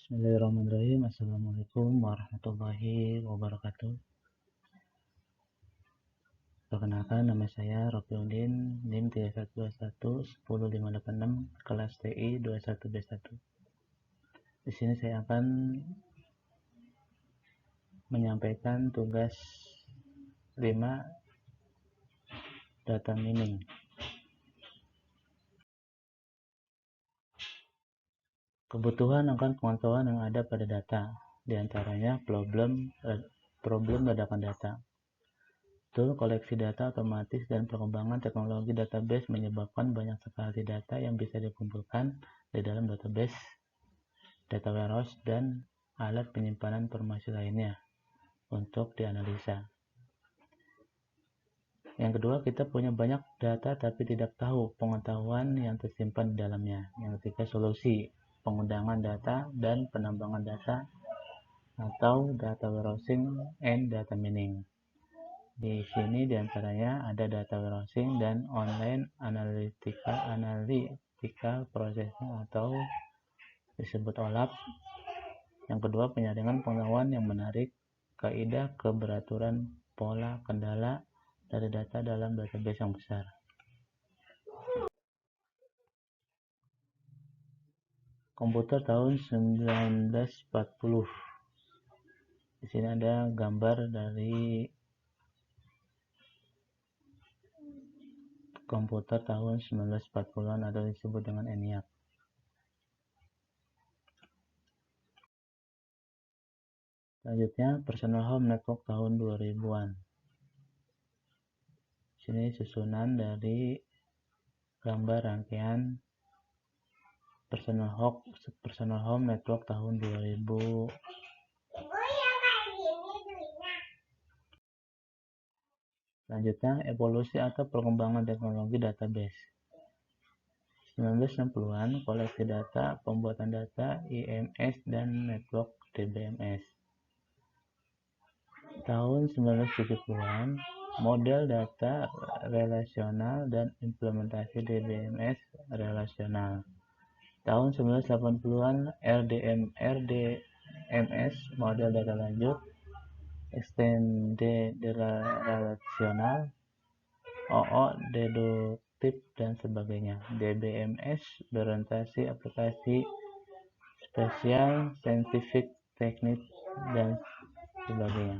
Bismillahirrahmanirrahim. Assalamualaikum warahmatullahi wabarakatuh. Perkenalkan, nama saya Rofiuddin, NIM 3121 10586, kelas TI 21B1. Di sini saya akan menyampaikan tugas 5 data mining. Kebutuhan akan pengetahuan yang ada pada data, diantaranya problem ledakan data. Tool koleksi data otomatis dan perkembangan teknologi database menyebabkan banyak sekali data yang bisa dikumpulkan di dalam database, data warehouse, dan alat penyimpanan informasi lainnya untuk dianalisa. Yang kedua, kita punya banyak data tapi tidak tahu pengetahuan yang tersimpan di dalamnya. Yang ketiga, solusi pengundangan data dan penambangan data atau data warehousing and data mining. Di sini diantaranya ada data warehousing dan online analytical processing atau disebut OLAP. Yang kedua, penyaringan pengetahuan yang menarik kaidah keberaturan pola kendala dari data dalam database yang besar. Komputer tahun 1940. Di sini ada gambar dari komputer tahun 1940-an atau disebut dengan ENIAC. Selanjutnya, personal home network tahun 2000-an. Sini susunan dari gambar rangkaian personal home network tahun 2000. Selanjutnya, evolusi atau perkembangan teknologi database. 1960-an, koleksi data, pembuatan data, IMS, dan network DBMS. Tahun 1970-an, model data relasional dan implementasi DBMS relasional. Tahun 1980-an, RDMS, model data lanjut, extended relasional, OO deduktif, dan sebagainya. DBMS berorientasi aplikasi spesial, scientific, teknik, dan sebagainya.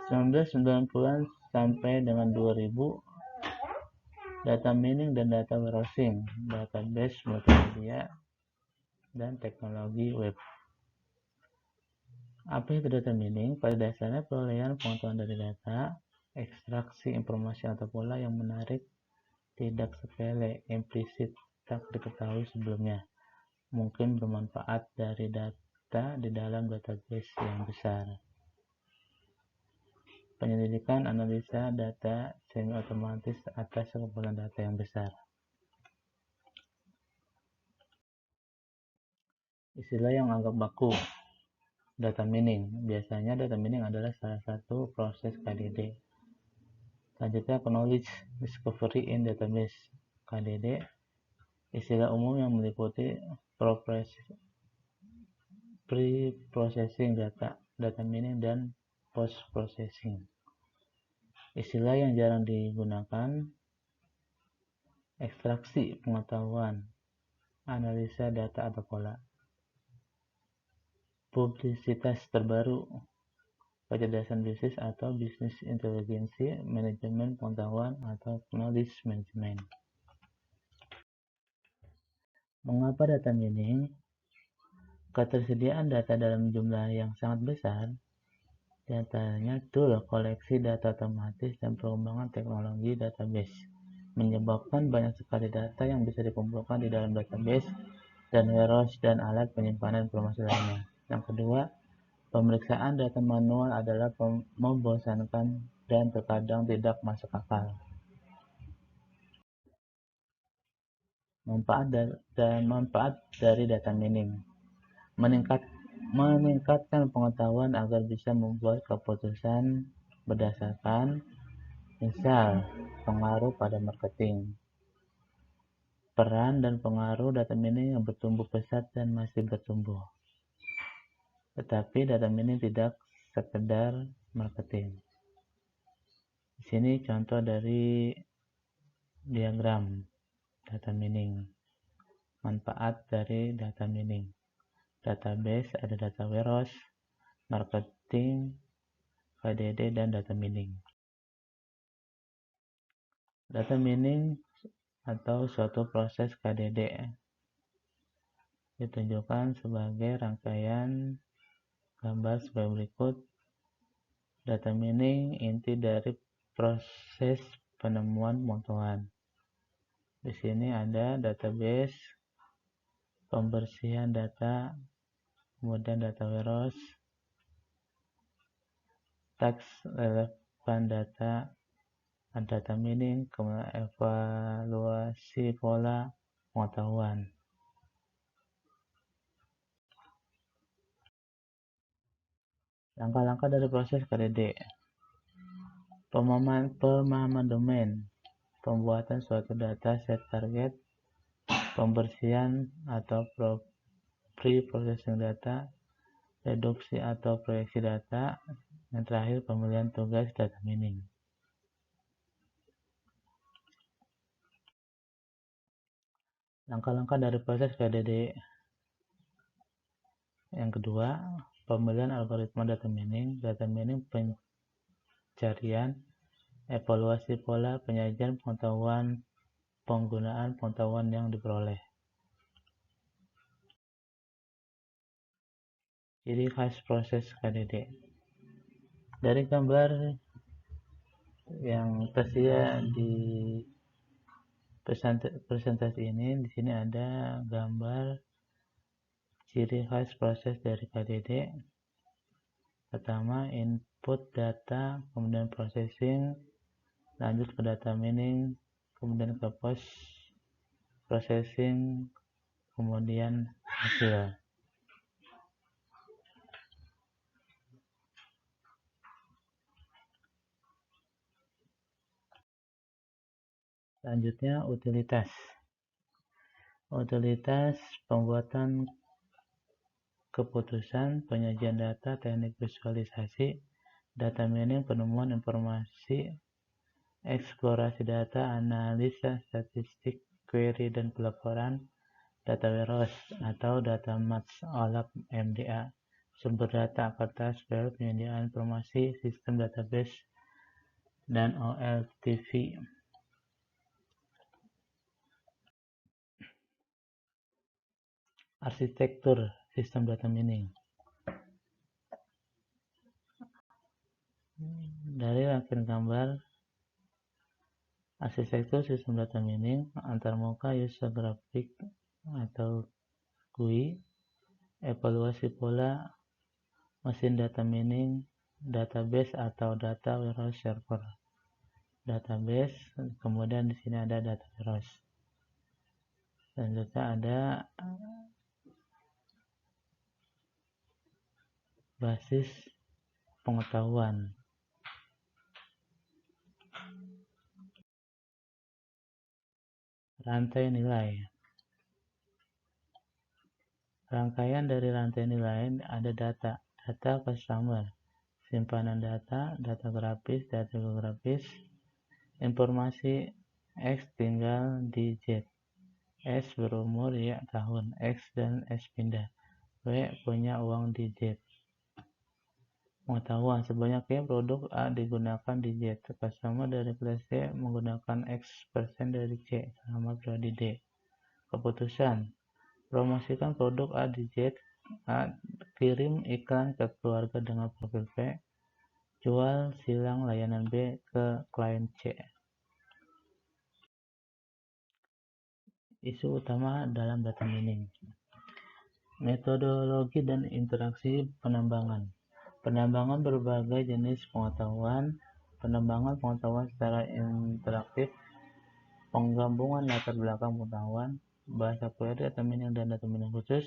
1990-an sampai dengan 2000, data mining dan data warehousing, database multimedia, dan teknologi web. Apa itu data mining? Pada dasarnya perolehan pengetahuan dari data, ekstraksi informasi atau pola yang menarik, tidak sepele, implisit, tak diketahui sebelumnya, mungkin bermanfaat dari data di dalam database yang besar. Penyelidikan analisa data semi-otomatis atas kumpulan data yang besar. Istilah yang anggap baku. Data mining. Biasanya data mining adalah salah satu proses KDD. Selanjutnya, knowledge discovery in database. KDD, istilah umum yang meliputi pre-processing data mining, dan post-processing. Istilah yang jarang digunakan, ekstraksi pengetahuan, analisa data atau pola. Publisitas terbaru, kecerdasan bisnis atau bisnis intelijensi, manajemen pengetahuan atau knowledge management. Mengapa data mining? Ketersediaan data dalam jumlah yang sangat besar, diantaranya tool koleksi data otomatis dan perkembangan teknologi database, menyebabkan banyak sekali data yang bisa dikumpulkan di dalam database dan warehouse dan alat penyimpanan informasi lainnya. Yang kedua, pemeriksaan data manual adalah membosankan dan terkadang tidak masuk akal. Manfaat dari data mining: meningkatkan pengetahuan agar bisa membuat keputusan berdasarkan misal pengaruh pada marketing. peran dan pengaruh data mining yang bertumbuh pesat dan masih bertumbuh. Tetapi data mining tidak sekedar marketing. Di sini contoh dari diagram data mining. Manfaat dari data mining. Database, ada data warehouse, marketing, KDD, dan data mining. Data mining atau suatu proses KDD ditunjukkan sebagai rangkaian gambar sebagai berikut. Data mining inti dari proses penemuan pengetahuan. Di sini ada database, pembersihan data, kemudian data warehouse, task relevan data, data mining, kemudian evaluasi pola pengetahuan. Langkah-langkah dari proses KDD. Pemahaman domain, pembuatan suatu data set target, pembersihan atau pre-processing data, reduksi atau proyeksi data, dan terakhir pemilihan tugas data mining. Langkah-langkah dari proses KDD. Yang kedua, pemilihan algoritma data mining, pencarian, evaluasi pola, penyajian pengetahuan, penggunaan pengetahuan yang diperoleh. Ciri khas proses KDD. Dari gambar yang tersedia di presentasi ini, di sini ada gambar ciri khas proses dari KDD. Pertama, input data, kemudian processing, lanjut ke data mining, kemudian ke post processing, kemudian hasil. Selanjutnya, utilitas. Utilitas pembuatan keputusan, penyajian data, teknik visualisasi, data mining, penemuan informasi, eksplorasi data, analisa statistik, query dan pelaporan, data warehouse atau data mats OLAP MDA, sumber data, kertas, file, penyediaan informasi, sistem database, dan OLTP. Arsitektur sistem data mining. Dari rangkaian gambar arsitektur sistem data mining, antarmuka user grafik atau GUI, evaluasi pola, mesin data mining, database atau data warehouse server. Database, kemudian di sini ada data warehouse. Selanjutnya ada basis pengetahuan. Rantai nilai. Rangkaian dari rantai nilai ada data customer, simpanan data grafis, data geografis, informasi X tinggal di Z, S berumur Y tahun, X dan S pindah, W punya uang di Z. Pengetahuan sebanyak produk A digunakan di Z, customer dari kelas C menggunakan X% dari C selama periode D. Keputusan promosikan produk A di Z, A kirim iklan ke keluarga dengan profil P, jual silang layanan B ke klien C. Isu utama dalam data mining. Metodologi dan interaksi penambangan. Penambangan berbagai jenis pengetahuan, penambangan pengetahuan secara interaktif, penggabungan latar belakang pengetahuan, bahasa query data mining dan data mining khusus,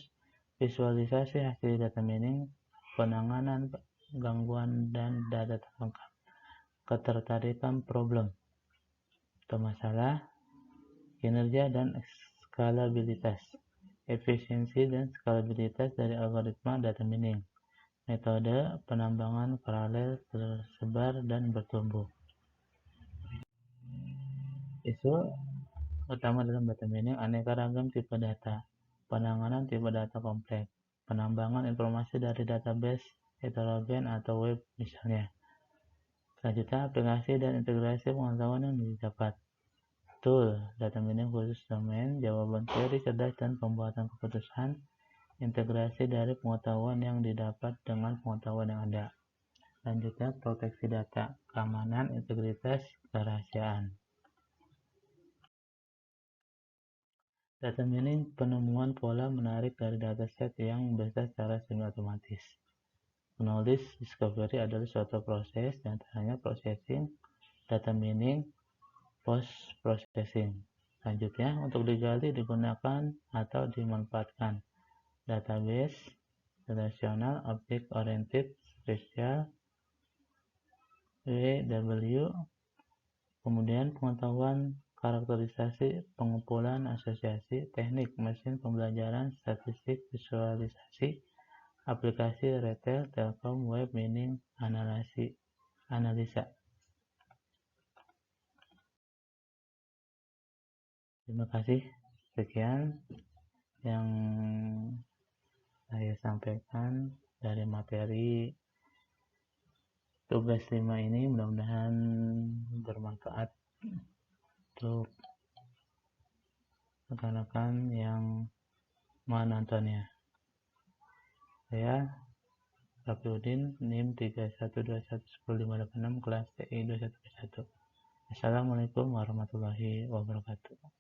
visualisasi hasil data mining, penanganan gangguan dan data terlengkap, ketertarikan problem atau masalah, kinerja dan skalabilitas, efisiensi dan skalabilitas dari algoritma data mining, metode penambangan paralel tersebar dan bertumbuh. Isu utama dalam data mining aneka ragam tipe data, penanganan tipe data kompleks, penambangan informasi dari database heterogen atau web misalnya. Selanjutnya, aplikasi dan integrasi pengetahuan yang didapat. Tool, data mining khusus domain, jawaban query cerdas dan pembuatan keputusan, integrasi dari pengetahuan yang didapat dengan pengetahuan yang ada. Selanjutnya, proteksi data, keamanan, integritas, kerahasiaan. Data mining penemuan pola menarik dari dataset yang besar secara semi-otomatis. Knowledge discovery adalah suatu proses, diantaranya processing, data mining, post-processing. Selanjutnya, untuk digali, digunakan atau dimanfaatkan database, relational, object-oriented, spatial, WW, kemudian pengetahuan, karakterisasi, pengumpulan, asosiasi, teknik, mesin pembelajaran, statistik, visualisasi, aplikasi, retail, telkom, web, mining, analisa. Terima kasih. Sekian yang saya sampaikan dari materi tugas 5 ini, mudah-mudahan bermanfaat untuk rekan-rekan yang menontonnya. Saya Rafiuddin, NIM 31211056, kelas TI 2121. Assalamualaikum warahmatullahi wabarakatuh.